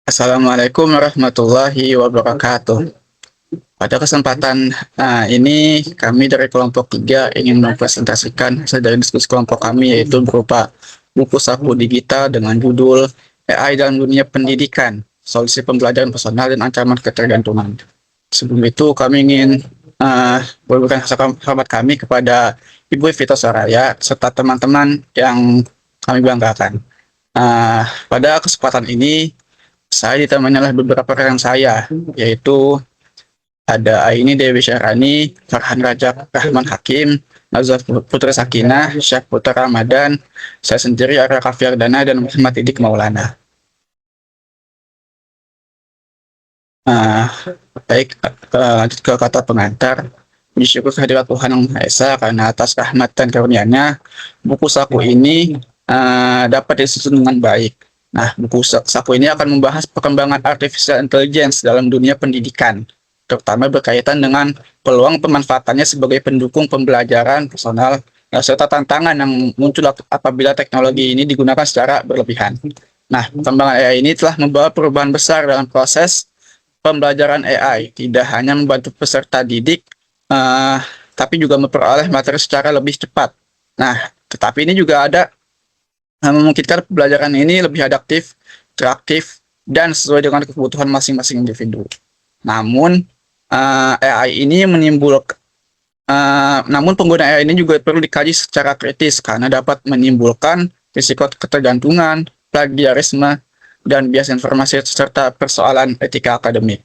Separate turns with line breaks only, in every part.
Assalamualaikum warahmatullahi wabarakatuh. Pada kesempatan ini, kami dari kelompok 3 ingin mempresentasikan hasil dari diskusi kelompok kami, yaitu berupa buku saku digital dengan judul AI dalam dunia pendidikan, solusi pembelajaran personal dan ancaman ketergantungan. Sebelum itu, kami ingin memberikan hormat kami kepada Ibu Evita Soraya serta teman-teman yang kami banggakan. Pada kesempatan ini, saya ditemani oleh beberapa rekan saya, yaitu ada Aini Dewi Syarani, Farhan Rajab Rahman Hakim, Nazar Putri Sakinah, Syekh Putra Ramadan, saya sendiri Ara Kafiardana, dan Muhammad Idik Maulana. Uh, Baik, lanjut ke kata pengantar. Bersyukur kehadirat Tuhan Yang Maha Esa karena atas rahmat dan karunia-Nya, buku saku ini dapat disusun dengan baik. Nah, buku saku ini akan membahas perkembangan artificial intelligence dalam dunia pendidikan, terutama berkaitan dengan peluang pemanfaatannya sebagai pendukung pembelajaran personal, serta tantangan yang muncul apabila teknologi ini digunakan secara berlebihan. Nah, perkembangan AI ini telah membawa perubahan besar dalam proses pembelajaran AI, tidak hanya membantu peserta didik, uh, tapi juga memperoleh materi secara lebih cepat. Nah, tetapi ini juga ada memungkinkan pembelajaran ini lebih adaptif, interaktif, dan sesuai dengan kebutuhan masing-masing individu. Namun, AI ini namun pengguna AI ini juga perlu dikaji secara kritis karena dapat menimbulkan risiko ketergantungan, plagiarisme, dan bias informasi serta persoalan etika akademik.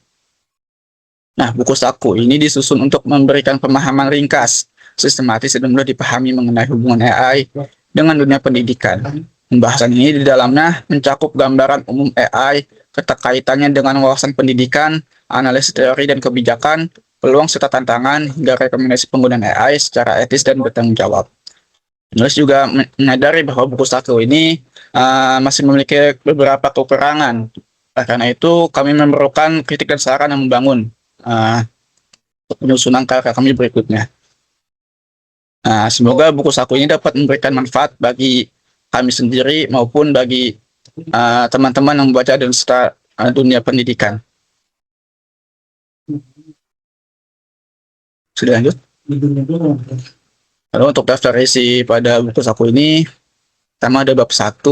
Nah, buku saku ini disusun untuk memberikan pemahaman ringkas, sistematis, dan mudah dipahami mengenai hubungan AI dengan dunia pendidikan. Pembahasan ini di dalamnya mencakup gambaran umum AI, keterkaitannya dengan wawasan pendidikan, analisis teori dan kebijakan, peluang serta tantangan, hingga rekomendasi penggunaan AI secara etis dan bertanggung jawab. Penulis juga menyadari bahwa buku saku ini masih memiliki beberapa kekurangan. Karena itu, kami memerlukan kritik dan saran yang membangun penyusunan karya kami berikutnya. Semoga buku saku ini dapat memberikan manfaat bagi kami sendiri maupun bagi teman-teman yang membaca dan serta dunia pendidikan. Sudah lanjut? Lalu untuk daftar isi pada buku saku ini, pertama ada bab 1,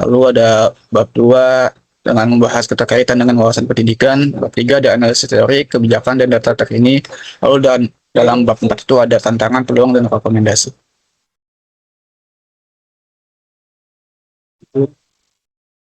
lalu ada bab 2 dengan membahas keterkaitan dengan wawasan pendidikan, bab 3 ada analisis teori, kebijakan, dan data terkini, lalu dalam bab 4 itu ada tantangan, peluang, dan rekomendasi.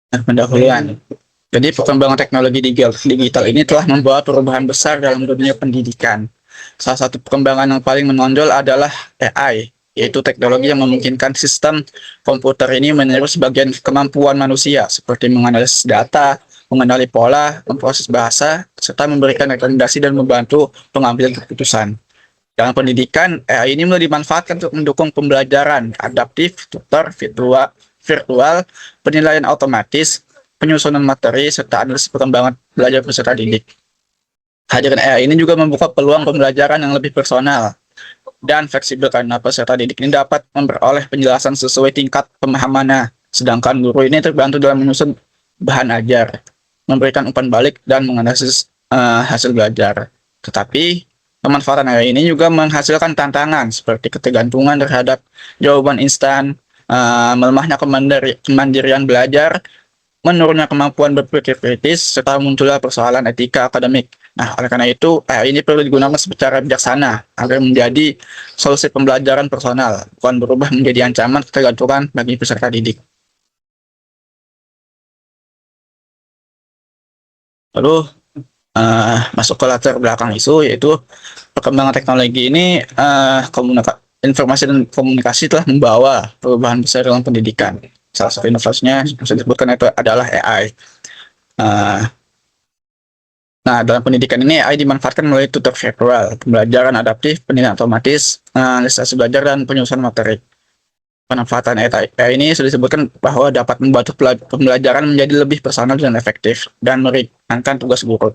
Nah, pendahuluan. Jadi perkembangan teknologi digital ini telah membawa perubahan besar dalam dunia pendidikan. Salah satu perkembangan yang paling menonjol adalah AI, yaitu teknologi yang memungkinkan sistem komputer ini meniru sebagian kemampuan manusia, seperti menganalisis data, mengenali pola, memproses bahasa, serta memberikan rekomendasi dan membantu pengambilan keputusan. Dalam pendidikan, AI ini mulai dimanfaatkan untuk mendukung pembelajaran adaptif, tutor, virtual, penilaian otomatis, penyusunan materi, serta analisis perkembangan belajar peserta didik. Kehadiran AI ini juga membuka peluang pembelajaran yang lebih personal dan fleksibel karena peserta didik ini dapat memperoleh penjelasan sesuai tingkat pemahamannya, sedangkan guru ini terbantu dalam menyusun bahan ajar, memberikan umpan balik, dan menganalisis hasil belajar. Tetapi, pemanfaatan AI ini juga menghasilkan tantangan seperti ketergantungan terhadap jawaban instan, melemahnya kemandirian belajar, menurunnya kemampuan berpikir kritis, serta munculnya persoalan etika akademik. Nah, oleh karena itu, AI ini perlu digunakan secara bijaksana agar menjadi solusi pembelajaran personal, bukan berubah menjadi ancaman ketergantungan bagi peserta didik. Lalu, masuk ke latar belakang isu, yaitu perkembangan teknologi ini, informasi dan komunikasi telah membawa perubahan besar dalam pendidikan. Salah satu inovasinya yang saya sebutkan itu adalah AI. Nah, dalam pendidikan ini AI dimanfaatkan melalui tutor virtual, pembelajaran adaptif, penilaian otomatis, analisis belajar, dan penyusunan materi. Pemanfaatan AI ini sudah disebutkan bahwa dapat membantu pembelajaran menjadi lebih personal dan efektif, dan meringankan tugas guru.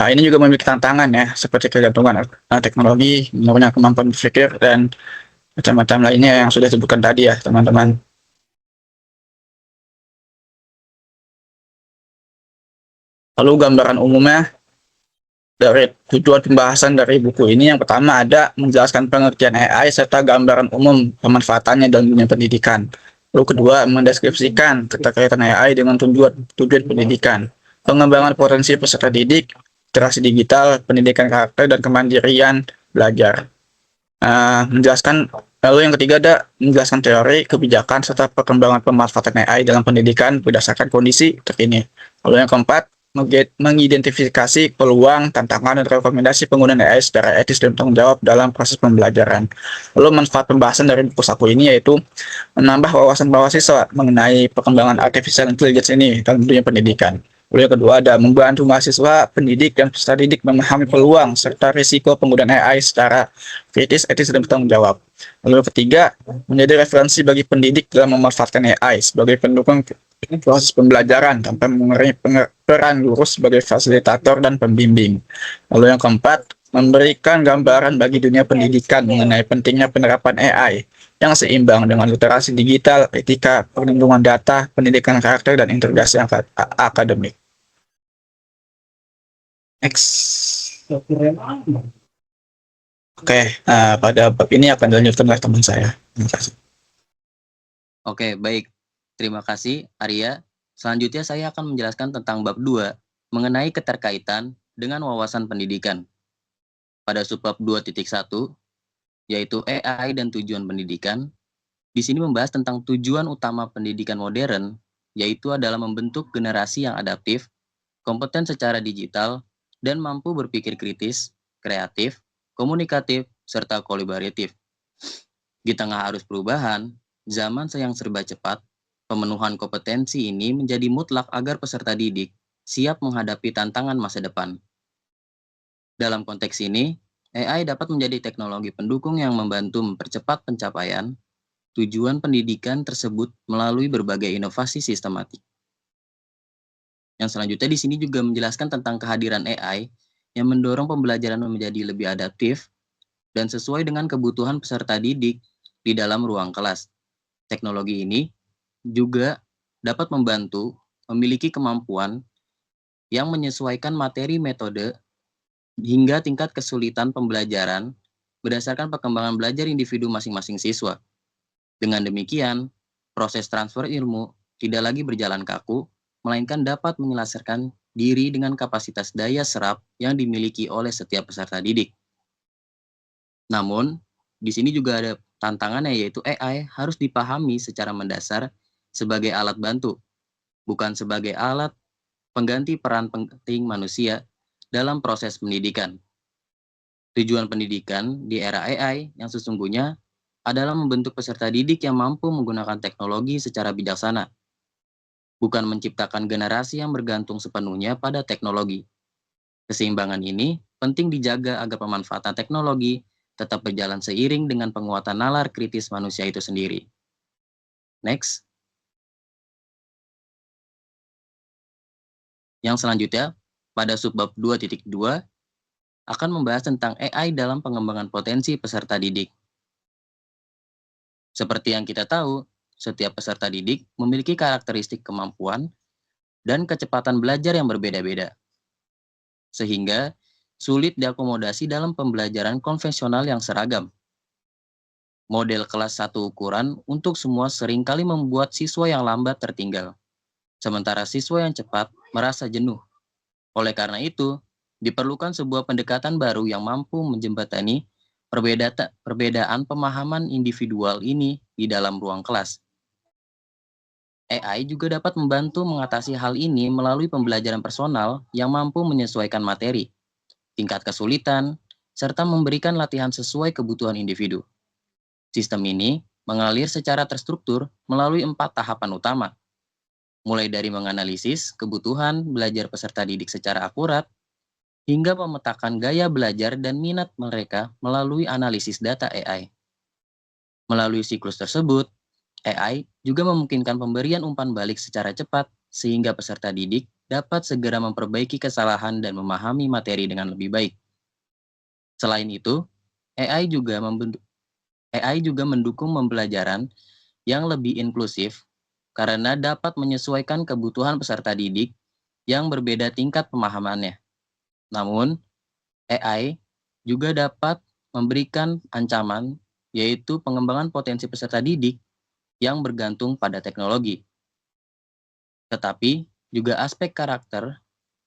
Nah, ini juga memiliki tantangan ya, seperti kegantungan teknologi, menurunnya kemampuan berpikir, dan macam-macam lainnya yang sudah disebutkan tadi ya, teman-teman. Lalu gambaran umumnya dari tujuan pembahasan dari buku ini, yang pertama ada menjelaskan pengertian AI serta gambaran umum pemanfaatannya dalam dunia pendidikan. Lalu kedua, mendeskripsikan keterkaitan AI dengan tujuan pendidikan, pengembangan potensi peserta didik, literasi digital, pendidikan karakter, dan kemandirian belajar. Menjelaskan Lalu yang ketiga ada menjelaskan teori, kebijakan, serta perkembangan pemanfaatan AI dalam pendidikan berdasarkan kondisi terkini. Lalu yang keempat, mengidentifikasi peluang, tantangan, dan rekomendasi penggunaan AI secara etis dan bertanggung jawab dalam proses pembelajaran. Lalu manfaat pembahasan dari buku saku ini yaitu menambah wawasan siswa mengenai perkembangan artificial intelligence ini dalam dunia pendidikan. Lalu yang kedua ada membantu mahasiswa, pendidik, dan peserta didik memahami peluang serta risiko penggunaan AI secara kritis, etis, dan bertanggung jawab. Lalu yang ketiga, menjadi referensi bagi pendidik dalam memanfaatkan AI sebagai pendukung proses pembelajaran tanpa mengurangi peran guru sebagai fasilitator dan pembimbing. Lalu yang keempat, memberikan gambaran bagi dunia pendidikan mengenai pentingnya penerapan AI yang seimbang dengan literasi digital, etika, perlindungan data, pendidikan karakter, dan integrasi akademik. Next. Oke, pada bab ini akan dilanjutkan oleh teman saya. Terima kasih.
Oke, baik. Terima kasih, Arya. Selanjutnya saya akan menjelaskan tentang bab 2 mengenai keterkaitan dengan wawasan pendidikan. Pada subbab 2.1, yaitu AI dan tujuan pendidikan, di sini membahas tentang tujuan utama pendidikan modern, yaitu adalah membentuk generasi yang adaptif, kompeten secara digital, dan mampu berpikir kritis, kreatif, komunikatif, serta kolaboratif. Di tengah arus perubahan, zaman yang serba cepat, pemenuhan kompetensi ini menjadi mutlak agar peserta didik siap menghadapi tantangan masa depan. Dalam konteks ini, AI dapat menjadi teknologi pendukung yang membantu mempercepat pencapaian tujuan pendidikan tersebut melalui berbagai inovasi sistematik. Yang selanjutnya di sini juga menjelaskan tentang kehadiran AI yang mendorong pembelajaran menjadi lebih adaptif dan sesuai dengan kebutuhan peserta didik di dalam ruang kelas. Teknologi ini juga dapat membantu memiliki kemampuan yang menyesuaikan materi metode hingga tingkat kesulitan pembelajaran berdasarkan perkembangan belajar individu masing-masing siswa. Dengan demikian, proses transfer ilmu tidak lagi berjalan kaku, melainkan dapat menyelesaikan diri dengan kapasitas daya serap yang dimiliki oleh setiap peserta didik. Namun, di sini juga ada tantangannya, yaitu AI harus dipahami secara mendasar sebagai alat bantu, bukan sebagai alat pengganti peran penting manusia dalam proses pendidikan. Tujuan pendidikan di era AI yang sesungguhnya adalah membentuk peserta didik yang mampu menggunakan teknologi secara bijaksana, bukan menciptakan generasi yang bergantung sepenuhnya pada teknologi. Keseimbangan ini penting dijaga agar pemanfaatan teknologi tetap berjalan seiring dengan penguatan nalar kritis manusia itu sendiri. Next. Yang selanjutnya, pada subbab 2.2 akan membahas tentang AI dalam pengembangan potensi peserta didik. Seperti yang kita tahu, setiap peserta didik memiliki karakteristik kemampuan dan kecepatan belajar yang berbeda-beda, sehingga sulit diakomodasi dalam pembelajaran konvensional yang seragam. Model kelas satu ukuran untuk semua seringkali membuat siswa yang lambat tertinggal, sementara siswa yang cepat merasa jenuh. Oleh karena itu, diperlukan sebuah pendekatan baru yang mampu menjembatani perbedaan pemahaman individual ini di dalam ruang kelas. AI juga dapat membantu mengatasi hal ini melalui pembelajaran personal yang mampu menyesuaikan materi, tingkat kesulitan, serta memberikan latihan sesuai kebutuhan individu. Sistem ini mengalir secara terstruktur melalui 4 tahapan utama, mulai dari menganalisis kebutuhan belajar peserta didik secara akurat, hingga memetakan gaya belajar dan minat mereka melalui analisis data AI. Melalui siklus tersebut, AI juga memungkinkan pemberian umpan balik secara cepat sehingga peserta didik dapat segera memperbaiki kesalahan dan memahami materi dengan lebih baik. Selain itu, AI juga mendukung pembelajaran yang lebih inklusif karena dapat menyesuaikan kebutuhan peserta didik yang berbeda tingkat pemahamannya. Namun, AI juga dapat memberikan ancaman, yaitu pengembangan potensi peserta didik yang bergantung pada teknologi. Tetapi juga aspek karakter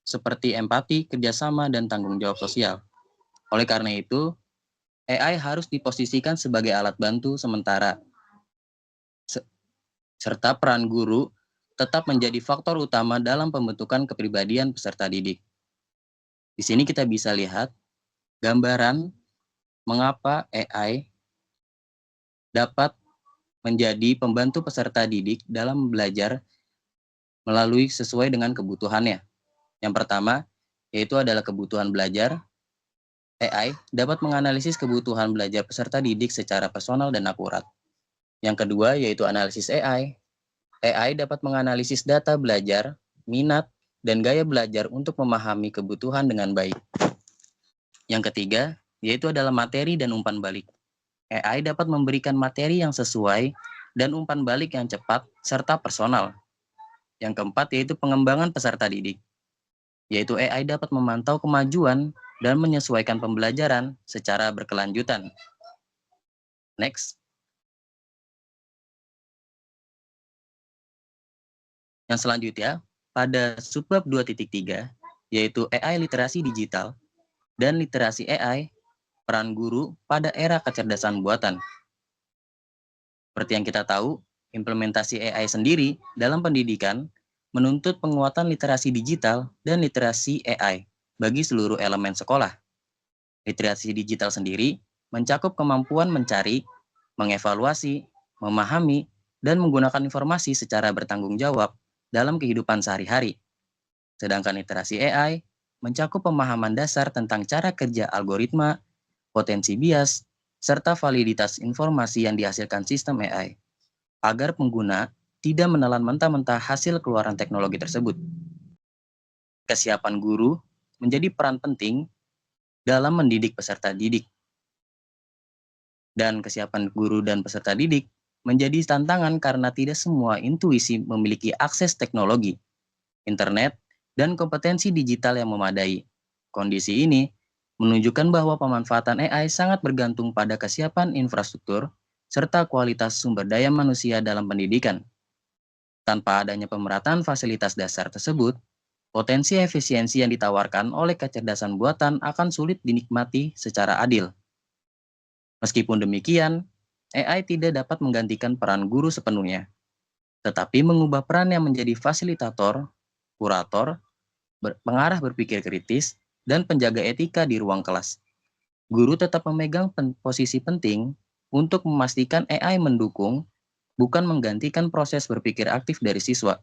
seperti empati, kerjasama, dan tanggung jawab sosial. Oleh karena itu, AI harus diposisikan sebagai alat bantu sementara, serta peran guru tetap menjadi faktor utama dalam pembentukan kepribadian peserta didik. Di sini kita bisa lihat gambaran mengapa AI dapat menjadi pembantu peserta didik dalam belajar melalui sesuai dengan kebutuhannya. Yang pertama, yaitu adalah kebutuhan belajar. AI dapat menganalisis kebutuhan belajar peserta didik secara personal dan akurat. Yang kedua, yaitu analisis AI. AI dapat menganalisis data belajar, minat, dan gaya belajar untuk memahami kebutuhan dengan baik. Yang ketiga, yaitu adalah materi dan umpan balik. AI dapat memberikan materi yang sesuai dan umpan balik yang cepat serta personal. Yang keempat, yaitu pengembangan peserta didik. Yaitu AI dapat memantau kemajuan dan menyesuaikan pembelajaran secara berkelanjutan. Next. Yang selanjutnya, pada subbab 2.3, yaitu AI literasi digital dan literasi AI, peran guru pada era kecerdasan buatan. Seperti yang kita tahu, implementasi AI sendiri dalam pendidikan menuntut penguatan literasi digital dan literasi AI bagi seluruh elemen sekolah. Literasi digital sendiri mencakup kemampuan mencari, mengevaluasi, memahami, dan menggunakan informasi secara bertanggung jawab dalam kehidupan sehari-hari. Sedangkan literasi AI mencakup pemahaman dasar tentang cara kerja algoritma, potensi bias, serta validitas informasi yang dihasilkan sistem AI, agar pengguna tidak menelan mentah-mentah hasil keluaran teknologi tersebut. Kesiapan guru menjadi peran penting dalam mendidik peserta didik. Dan kesiapan guru dan peserta didik menjadi tantangan karena tidak semua intuisi memiliki akses teknologi, internet, dan kompetensi digital yang memadai. Kondisi ini menunjukkan bahwa pemanfaatan AI sangat bergantung pada kesiapan infrastruktur serta kualitas sumber daya manusia dalam pendidikan. Tanpa adanya pemerataan fasilitas dasar tersebut, potensi efisiensi yang ditawarkan oleh kecerdasan buatan akan sulit dinikmati secara adil. Meskipun demikian, AI tidak dapat menggantikan peran guru sepenuhnya, tetapi mengubah perannya menjadi fasilitator, kurator, pengarah berpikir kritis, dan penjaga etika di ruang kelas. Guru tetap memegang posisi penting untuk memastikan AI mendukung, bukan menggantikan proses berpikir aktif dari siswa.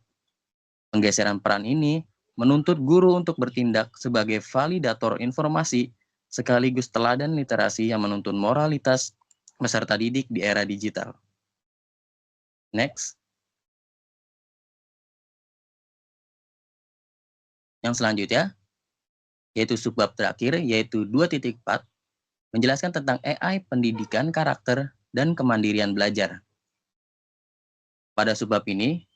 Penggeseran peran ini menuntut guru untuk bertindak sebagai validator informasi sekaligus teladan literasi yang menuntun moralitas peserta didik di era digital. Next. Yang selanjutnya, yaitu subbab terakhir, yaitu 2.4, menjelaskan tentang AI pendidikan karakter dan kemandirian belajar. Pada subbab ini,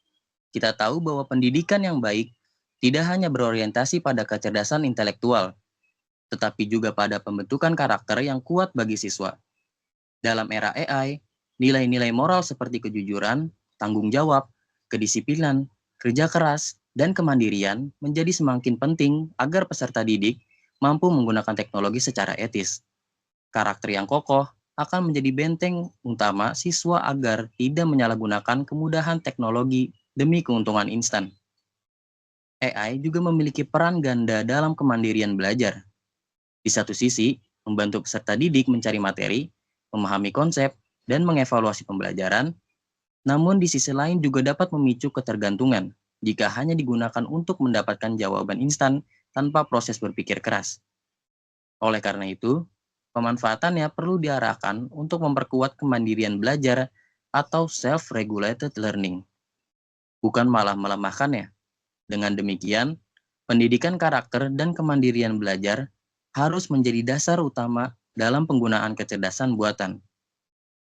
kita tahu bahwa pendidikan yang baik tidak hanya berorientasi pada kecerdasan intelektual, tetapi juga pada pembentukan karakter yang kuat bagi siswa. Dalam era AI, nilai-nilai moral seperti kejujuran, tanggung jawab, kedisiplinan, kerja keras, dan kemandirian menjadi semakin penting agar peserta didik mampu menggunakan teknologi secara etis. Karakter yang kokoh akan menjadi benteng utama siswa agar tidak menyalahgunakan kemudahan teknologi demi keuntungan instan. AI juga memiliki peran ganda dalam kemandirian belajar. Di satu sisi, membantu peserta didik mencari materi, memahami konsep, dan mengevaluasi pembelajaran, namun di sisi lain juga dapat memicu ketergantungan jika hanya digunakan untuk mendapatkan jawaban instan tanpa proses berpikir keras. Oleh karena itu, pemanfaatannya perlu diarahkan untuk memperkuat kemandirian belajar atau self-regulated learning, bukan malah melemahkannya. Dengan demikian, pendidikan karakter dan kemandirian belajar harus menjadi dasar utama dalam penggunaan kecerdasan buatan.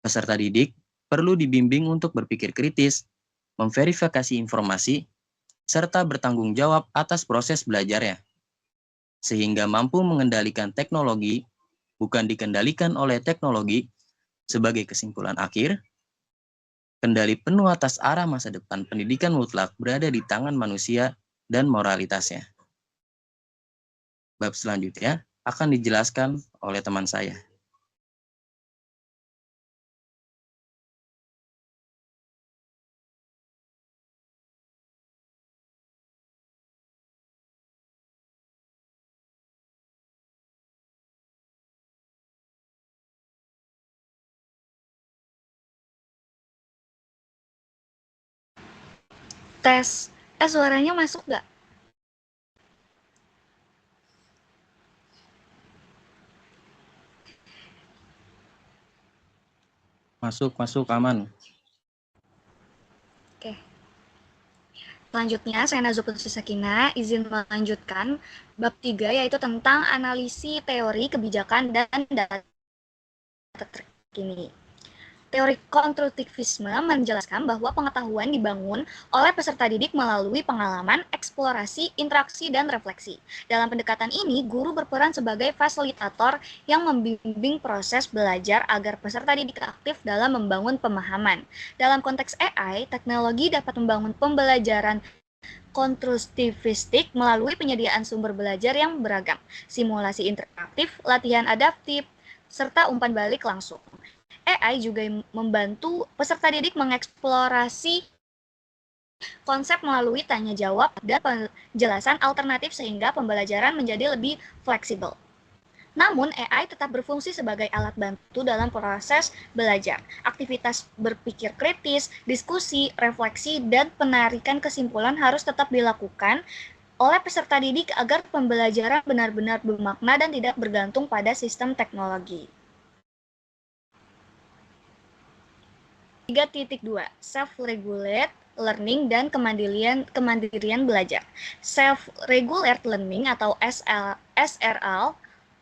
Peserta didik perlu dibimbing untuk berpikir kritis, memverifikasi informasi, serta bertanggung jawab atas proses belajarnya, sehingga mampu mengendalikan teknologi, bukan dikendalikan oleh teknologi. Sebagai kesimpulan akhir, kendali penuh atas arah masa depan pendidikan mutlak berada di tangan manusia dan moralitasnya. Bab selanjutnya akan dijelaskan oleh teman saya.
Tes. Suaranya masuk nggak?
Masuk, aman.
Oke. Selanjutnya, saya Nazwa Putri Sakina izin melanjutkan bab 3, yaitu tentang analisis teori kebijakan dan data terkini. Teori konstruktivisme menjelaskan bahwa pengetahuan dibangun oleh peserta didik melalui pengalaman, eksplorasi, interaksi, dan refleksi. Dalam pendekatan ini, guru berperan sebagai fasilitator yang membimbing proses belajar agar peserta didik aktif dalam membangun pemahaman. Dalam konteks AI, teknologi dapat membangun pembelajaran konstruktivistik melalui penyediaan sumber belajar yang beragam, simulasi interaktif, latihan adaptif, serta umpan balik langsung. AI juga membantu peserta didik mengeksplorasi konsep melalui tanya jawab dan penjelasan alternatif sehingga pembelajaran menjadi lebih fleksibel. Namun, AI tetap berfungsi sebagai alat bantu dalam proses belajar. Aktivitas berpikir kritis, diskusi, refleksi, dan penarikan kesimpulan harus tetap dilakukan oleh peserta didik agar pembelajaran benar-benar bermakna dan tidak bergantung pada sistem teknologi. 3.2 Self-regulate learning dan kemandirian belajar. Self-regulate learning atau SRL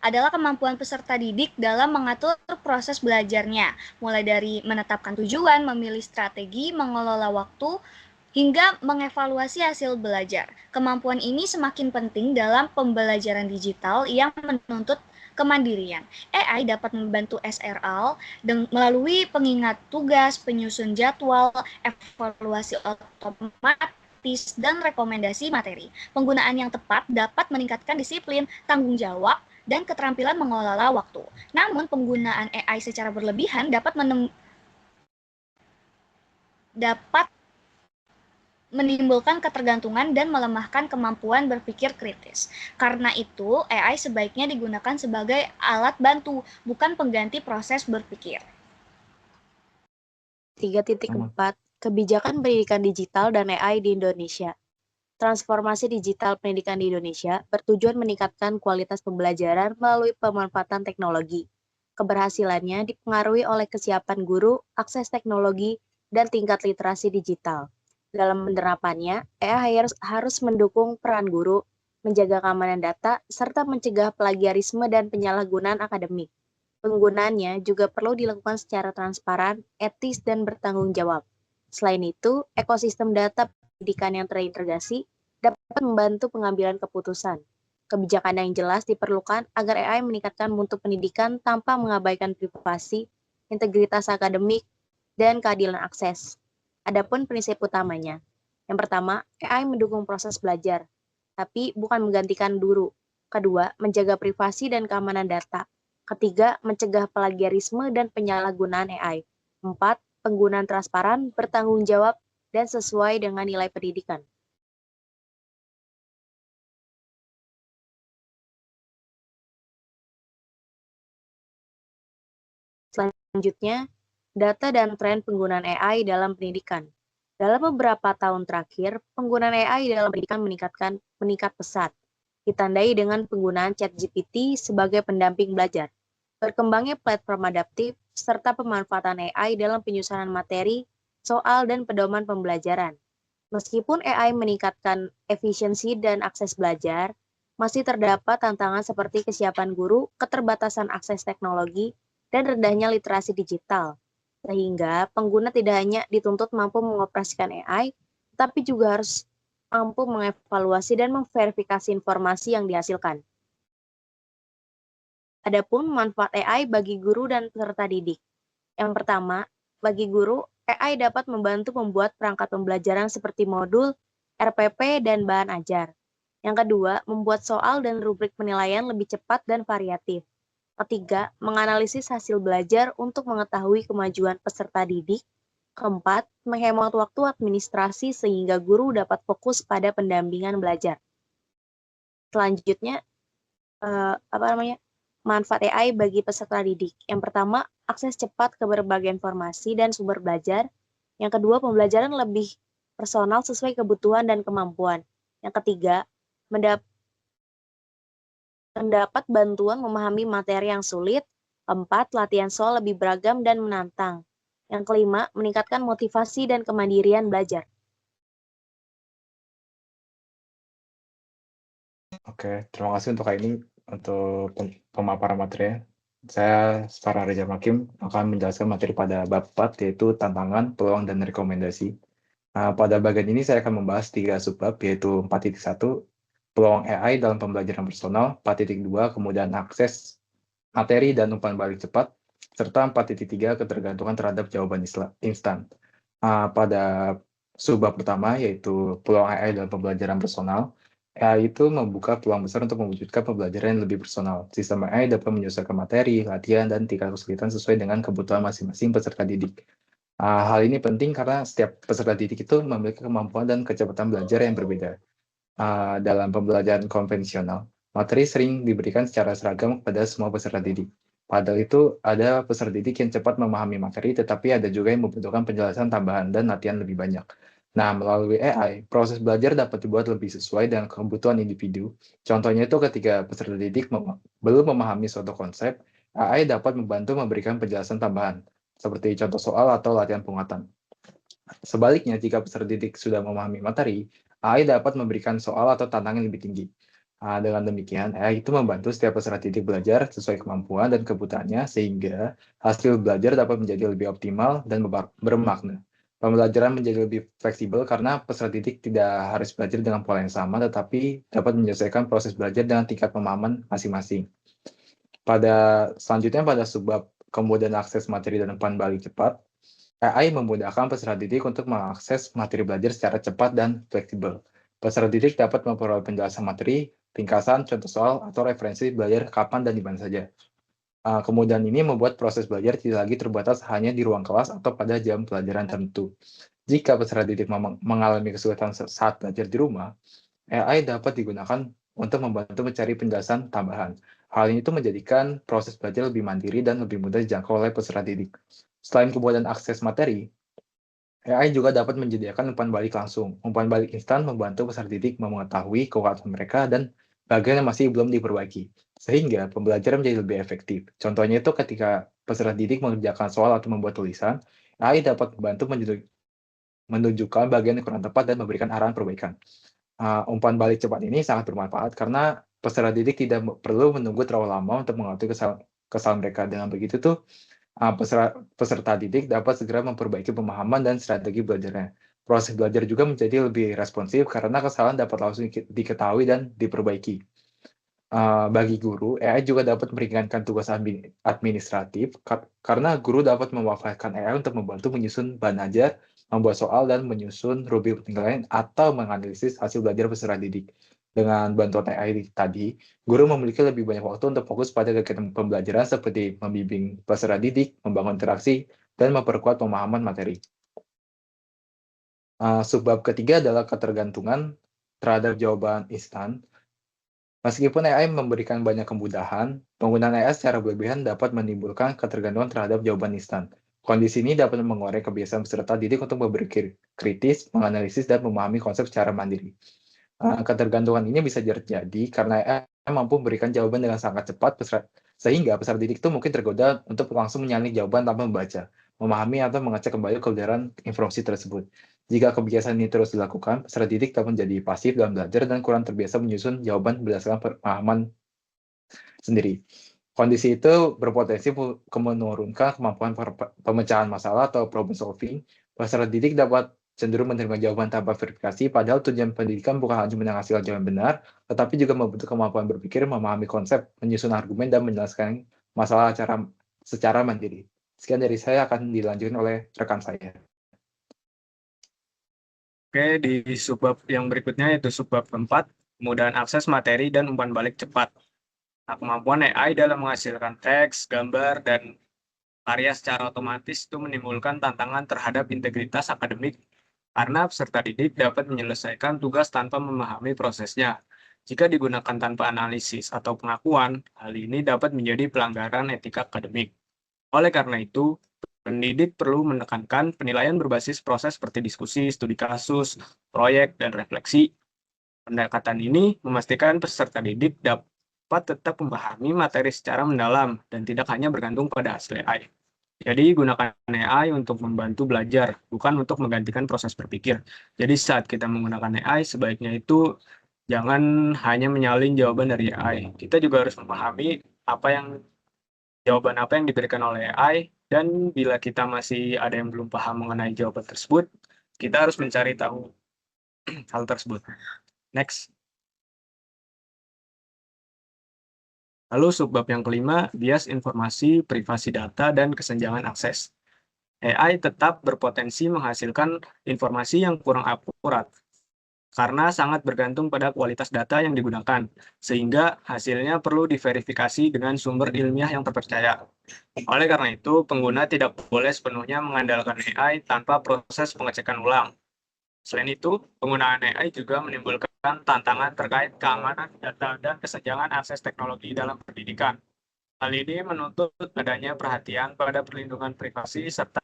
adalah kemampuan peserta didik dalam mengatur proses belajarnya, mulai dari menetapkan tujuan, memilih strategi, mengelola waktu, hingga mengevaluasi hasil belajar. Kemampuan ini semakin penting dalam pembelajaran digital yang menuntut kemandirian. AI dapat membantu SRL melalui pengingat tugas, penyusun jadwal, evaluasi otomatis, dan rekomendasi materi. Penggunaan yang tepat dapat meningkatkan disiplin, tanggung jawab, dan keterampilan mengelola waktu. Namun, penggunaan AI secara berlebihan dapat menimbulkan ketergantungan dan melemahkan kemampuan berpikir kritis. Karena itu, AI sebaiknya digunakan sebagai alat bantu, bukan pengganti proses berpikir.
3.4 Kebijakan Pendidikan Digital dan AI di Indonesia. Transformasi digital pendidikan di Indonesia bertujuan meningkatkan kualitas pembelajaran melalui pemanfaatan teknologi. Keberhasilannya dipengaruhi oleh kesiapan guru, akses teknologi, dan tingkat literasi digital. Dalam penerapannya, AI harus mendukung peran guru, menjaga keamanan data, serta mencegah plagiarisme dan penyalahgunaan akademik. Penggunaannya juga perlu dilakukan secara transparan, etis, dan bertanggung jawab. Selain itu, ekosistem data pendidikan yang terintegrasi dapat membantu pengambilan keputusan. Kebijakan yang jelas diperlukan agar AI meningkatkan mutu pendidikan tanpa mengabaikan privasi, integritas akademik, dan keadilan akses. Adapun prinsip utamanya. Yang pertama, AI mendukung proses belajar, tapi bukan menggantikan guru. Kedua, menjaga privasi dan keamanan data. Ketiga, mencegah plagiarisme dan penyalahgunaan AI. 4. Penggunaan transparan, bertanggung jawab, dan sesuai dengan nilai pendidikan. Selanjutnya, data dan tren penggunaan AI dalam pendidikan. Dalam beberapa tahun terakhir, penggunaan AI dalam pendidikan meningkat pesat, ditandai dengan penggunaan ChatGPT sebagai pendamping belajar, berkembangnya platform adaptif, serta pemanfaatan AI dalam penyusunan materi, soal, dan pedoman pembelajaran. Meskipun AI meningkatkan efisiensi dan akses belajar, masih terdapat tantangan seperti kesiapan guru, keterbatasan akses teknologi, dan rendahnya literasi digital. Sehingga pengguna tidak hanya dituntut mampu mengoperasikan AI, tapi juga harus mampu mengevaluasi dan memverifikasi informasi yang dihasilkan. Adapun manfaat AI bagi guru dan peserta didik. Yang pertama, bagi guru, AI dapat membantu membuat perangkat pembelajaran seperti modul, RPP, dan bahan ajar. Yang kedua, membuat soal dan rubrik penilaian lebih cepat dan variatif. Ketiga, menganalisis hasil belajar untuk mengetahui kemajuan peserta didik. Keempat, menghemat waktu administrasi sehingga guru dapat fokus pada pendampingan belajar. Selanjutnya, manfaat AI bagi peserta didik. Yang pertama, akses cepat ke berbagai informasi dan sumber belajar. Yang kedua, pembelajaran lebih personal sesuai kebutuhan dan kemampuan. Yang ketiga, mendapat bantuan memahami materi yang sulit. Keempat, latihan soal lebih beragam dan menantang. Yang kelima, meningkatkan motivasi dan kemandirian belajar.
Oke, terima kasih untuk ini untuk pemaparan materinya. Saya Farhan Reza Makim akan menjelaskan materi pada bab 4 yaitu tantangan, peluang, dan rekomendasi. Pada bagian ini saya akan membahas 3 subbab yaitu 4.1 peluang AI dalam pembelajaran personal, 4.2 kemudian akses materi dan umpan balik cepat, serta 4.3 ketergantungan terhadap jawaban instan. Pada subbab pertama yaitu peluang AI dalam pembelajaran personal, AI itu membuka peluang besar untuk mewujudkan pembelajaran yang lebih personal. Sistem AI dapat menyesuaikan materi, latihan, dan tingkat kesulitan sesuai dengan kebutuhan masing-masing peserta didik. Hal ini penting karena setiap peserta didik itu memiliki kemampuan dan kecepatan belajar yang berbeda. Dalam pembelajaran konvensional, materi sering diberikan secara seragam kepada semua peserta didik. Padahal itu ada peserta didik yang cepat memahami materi, tetapi ada juga yang membutuhkan penjelasan tambahan dan latihan lebih banyak. Nah, melalui AI, proses belajar dapat dibuat lebih sesuai dengan kebutuhan individu. Contohnya itu ketika peserta didik belum memahami suatu konsep, AI dapat membantu memberikan penjelasan tambahan, seperti contoh soal atau latihan penguatan. Sebaliknya, jika peserta didik sudah memahami materi, AI dapat memberikan soal atau tantangan lebih tinggi. Dengan demikian, AI itu membantu setiap peserta didik belajar sesuai kemampuan dan kebutuhannya, sehingga hasil belajar dapat menjadi lebih optimal dan bermakna. Pembelajaran menjadi lebih fleksibel karena peserta didik tidak harus belajar dengan pola yang sama, tetapi dapat menyelesaikan proses belajar dengan tingkat pemahaman masing-masing. Selanjutnya pada subbab kemudian akses materi dan umpan balik cepat, AI memudahkan peserta didik untuk mengakses materi belajar secara cepat dan fleksibel. Peserta didik dapat memperoleh penjelasan materi, ringkasan, contoh soal, atau referensi belajar kapan dan di mana saja. Kemudian ini membuat proses belajar tidak lagi terbatas hanya di ruang kelas atau pada jam pelajaran tertentu. Jika peserta didik mengalami kesulitan saat belajar di rumah, AI dapat digunakan untuk membantu mencari penjelasan tambahan. Hal ini menjadikan proses belajar lebih mandiri dan lebih mudah dijangkau oleh peserta didik. Selain kemudian akses materi, AI juga dapat menyediakan umpan balik langsung. Umpan balik instan membantu peserta didik mengetahui kekuatan mereka dan bagian yang masih belum diperbaiki, sehingga pembelajaran menjadi lebih efektif. Contohnya itu ketika peserta didik mengerjakan soal atau membuat tulisan, AI dapat membantu menunjukkan bagian yang kurang tepat dan memberikan arahan perbaikan. Umpan balik cepat ini sangat bermanfaat karena peserta didik tidak perlu menunggu terlalu lama untuk mengetahui kesalahan mereka. Dengan begitu peserta didik dapat segera memperbaiki pemahaman dan strategi belajarnya. Proses belajar juga menjadi lebih responsif karena kesalahan dapat langsung diketahui dan diperbaiki. Bagi guru, AI juga dapat meringankan tugas administratif karena guru dapat memanfaatkan AI untuk membantu menyusun bahan ajar, membuat soal, dan menyusun rubrik penilaian atau menganalisis hasil belajar peserta didik. Dengan bantuan AI tadi, guru memiliki lebih banyak waktu untuk fokus pada kegiatan pembelajaran seperti membimbing peserta didik, membangun interaksi, dan memperkuat pemahaman materi. Subbab ketiga adalah ketergantungan terhadap jawaban instan. Meskipun AI memberikan banyak kemudahan, penggunaan AI secara berlebihan dapat menimbulkan ketergantungan terhadap jawaban instan. Kondisi ini dapat mengurangi kebiasaan peserta didik untuk berpikir kritis, menganalisis, dan memahami konsep secara mandiri. Ketergantungan ini bisa terjadi karena AI mampu memberikan jawaban dengan sangat cepat, sehingga peserta didik itu mungkin tergoda untuk langsung menyalin jawaban tanpa membaca, memahami, atau mengecek kembali kebenaran informasi tersebut. Jika kebiasaan ini terus dilakukan, peserta didik dapat menjadi pasif dalam belajar dan kurang terbiasa menyusun jawaban berdasarkan pemahaman sendiri. Kondisi itu berpotensi menurunkan kemampuan pemecahan masalah atau problem solving. Peserta didik dapat cenderung menerima jawaban tanpa verifikasi, padahal tujuan pendidikan bukan hanya menghasilkan jawaban benar, tetapi juga membentuk kemampuan berpikir, memahami konsep, menyusun argumen, dan menjelaskan masalah secara mandiri. Sekian dari saya, akan dilanjutkan oleh rekan saya.
Oke, di subbab yang berikutnya yaitu subbab keempat, kemudahan akses materi dan umpan balik cepat. Nah, kemampuan AI dalam menghasilkan teks, gambar, dan karya secara otomatis itu menimbulkan tantangan terhadap integritas akademik karena peserta didik dapat menyelesaikan tugas tanpa memahami prosesnya. Jika digunakan tanpa analisis atau pengakuan, hal ini dapat menjadi pelanggaran etika akademik. Oleh karena itu, pendidik perlu menekankan penilaian berbasis proses seperti diskusi, studi kasus, proyek, dan refleksi. Pendekatan ini memastikan peserta didik dapat tetap memahami materi secara mendalam dan tidak hanya bergantung pada hasil AI. Jadi gunakan AI untuk membantu belajar, bukan untuk menggantikan proses berpikir. Jadi saat kita menggunakan AI, sebaiknya itu jangan hanya menyalin jawaban dari AI. Kita juga harus memahami jawaban apa yang diberikan oleh AI, dan bila kita masih ada yang belum paham mengenai jawaban tersebut, kita harus mencari tahu hal tersebut. Next. Lalu subbab yang kelima, bias informasi, privasi data, dan kesenjangan akses. AI tetap berpotensi menghasilkan informasi yang kurang akurat, karena sangat bergantung pada kualitas data yang digunakan, sehingga hasilnya perlu diverifikasi dengan sumber ilmiah yang terpercaya. Oleh karena itu, pengguna tidak boleh sepenuhnya mengandalkan AI tanpa proses pengecekan ulang. Selain itu, penggunaan AI juga menimbulkan tantangan terkait keamanan data dan kesenjangan akses teknologi dalam pendidikan. Hal ini menuntut adanya perhatian pada perlindungan privasi serta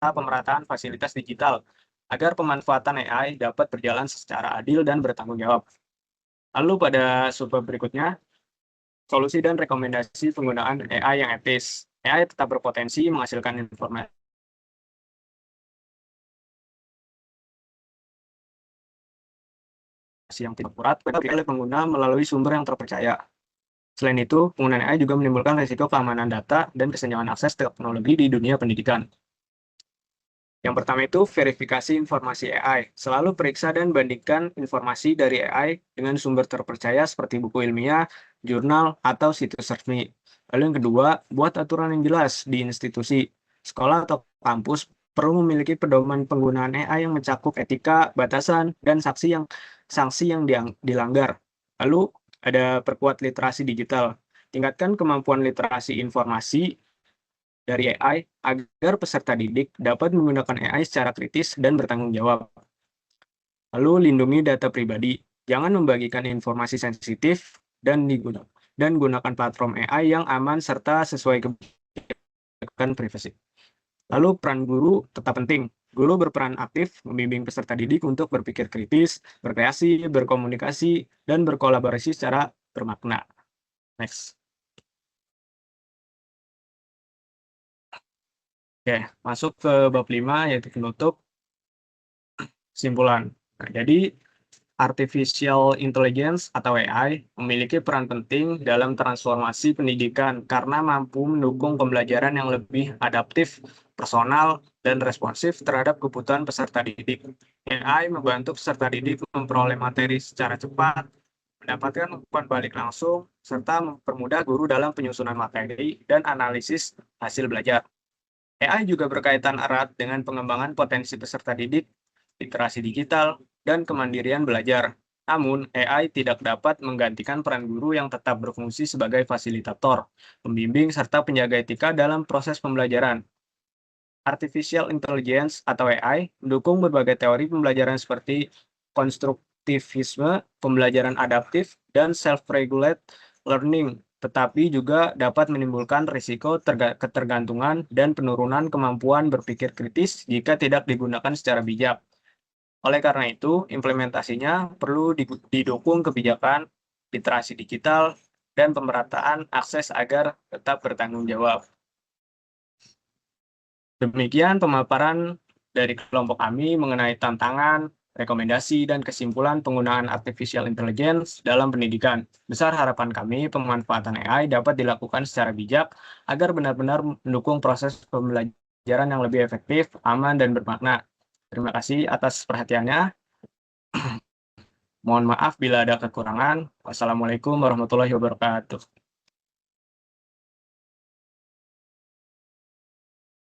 pemerataan fasilitas digital agar pemanfaatan AI dapat berjalan secara adil dan bertanggung jawab. Lalu pada subbab berikutnya, solusi dan rekomendasi penggunaan AI yang etis. AI tetap berpotensi menghasilkan informasi yang tidak akurat oleh pengguna melalui sumber yang terpercaya. Selain itu, penggunaan AI juga menimbulkan risiko keamanan data dan kesenjangan akses teknologi di dunia pendidikan. Yang pertama itu verifikasi informasi AI. Selalu periksa dan bandingkan informasi dari AI dengan sumber terpercaya seperti buku ilmiah, jurnal, atau situs resmi. Lalu yang kedua, buat aturan yang jelas di institusi. Sekolah atau kampus perlu memiliki pedoman penggunaan AI yang mencakup etika, batasan, dan sanksi yang dilanggar. Lalu ada perkuat literasi digital. Tingkatkan kemampuan literasi informasi dari AI agar peserta didik dapat menggunakan AI secara kritis dan bertanggung jawab. Lalu lindungi data pribadi. Jangan membagikan informasi sensitif dan gunakan platform AI yang aman serta sesuai kebijakan privasi. Lalu peran guru tetap penting. Guru berperan aktif membimbing peserta didik untuk berpikir kritis, berkreasi, berkomunikasi, dan berkolaborasi secara bermakna. Next. Oke, masuk ke bab 5 yaitu penutup. Kesimpulan. Nah, jadi Artificial Intelligence atau AI memiliki peran penting dalam transformasi pendidikan karena mampu mendukung pembelajaran yang lebih adaptif, personal, dan responsif terhadap kebutuhan peserta didik. AI membantu peserta didik memperoleh materi secara cepat, mendapatkan umpan balik langsung, serta mempermudah guru dalam penyusunan materi dan analisis hasil belajar. AI juga berkaitan erat dengan pengembangan potensi peserta didik, literasi digital, dan kemandirian belajar. Namun, AI tidak dapat menggantikan peran guru yang tetap berfungsi sebagai fasilitator, pembimbing, serta penjaga etika dalam proses pembelajaran. Artificial Intelligence atau AI mendukung berbagai teori pembelajaran seperti konstruktivisme, pembelajaran adaptif, dan self-regulate learning, tetapi juga dapat menimbulkan risiko ketergantungan dan penurunan kemampuan berpikir kritis jika tidak digunakan secara bijak. Oleh karena itu, implementasinya perlu didukung kebijakan, literasi digital, dan pemerataan akses agar tetap bertanggung jawab. Demikian pemaparan dari kelompok kami mengenai tantangan, rekomendasi, dan kesimpulan penggunaan artificial intelligence dalam pendidikan. Besar harapan kami pemanfaatan AI dapat dilakukan secara bijak agar benar-benar mendukung proses pembelajaran yang lebih efektif, aman, dan bermakna. Terima kasih atas perhatiannya. Mohon maaf bila ada kekurangan. Wassalamualaikum warahmatullahi wabarakatuh.